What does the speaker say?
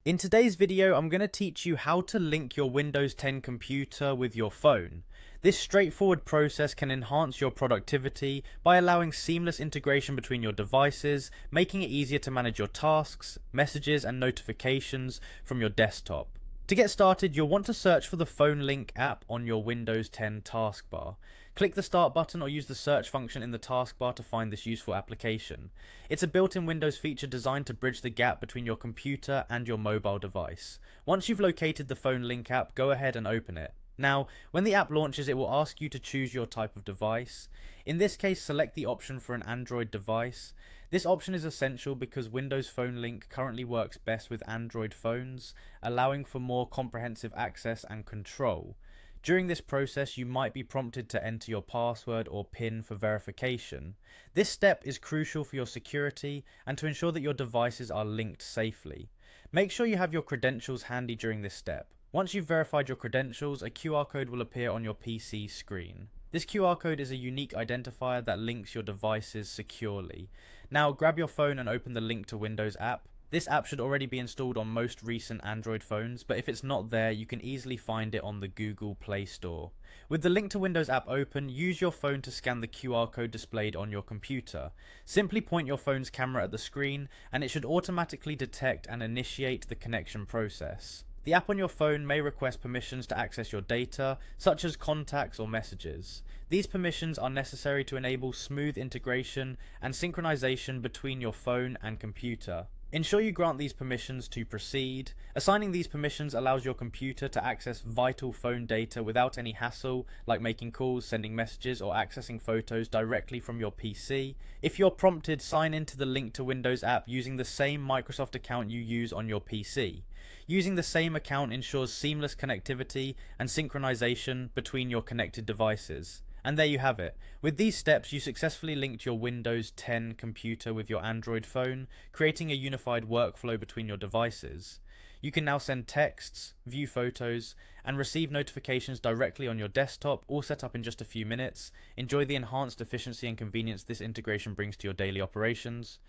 In today's video, I'm going to teach you how to link your Windows 10 computer with your phone. This straightforward process can enhance your productivity by allowing seamless integration between your devices, making it easier to manage your tasks, messages, and notifications from your desktop. To get started, you'll want to search for the Phone Link app on your Windows 10 taskbar. Click the Start button or use the search function in the taskbar to find this useful application. It's a built-in Windows feature designed to bridge the gap between your computer and your mobile device. Once you've located the Phone Link app, go ahead and open it. Now, when the app launches, it will ask you to choose your type of device. In this case, select the option for an Android device. This option is essential because Windows Phone Link currently works best with Android phones, allowing for more comprehensive access and control. During this process, you might be prompted to enter your password or PIN for verification. This step is crucial for your security and to ensure that your devices are linked safely. Make sure you have your credentials handy during this step. Once you've verified your credentials, a QR code will appear on your PC screen. This QR code is a unique identifier that links your devices securely. Now grab your phone and open the Link to Windows app. This app should already be installed on most recent Android phones, but if it's not there, you can easily find it on the Google Play Store. With the Link to Windows app open, use your phone to scan the QR code displayed on your computer. Simply point your phone's camera at the screen, and it should automatically detect and initiate the connection process. The app on your phone may request permissions to access your data, such as contacts or messages. These permissions are necessary to enable smooth integration and synchronization between your phone and computer. Ensure you grant these permissions to proceed. Assigning these permissions allows your computer to access vital phone data without any hassle, like making calls, sending messages, or accessing photos directly from your PC. If you're prompted, sign into the Link to Windows app using the same Microsoft account you use on your PC. Using the same account ensures seamless connectivity and synchronization between your connected devices. And there you have it. With these steps, you successfully linked your Windows 10 computer with your Android phone, creating a unified workflow between your devices. You can now send texts, view photos, and receive notifications directly on your desktop, all set up in just a few minutes. Enjoy the enhanced efficiency and convenience this integration brings to your daily operations.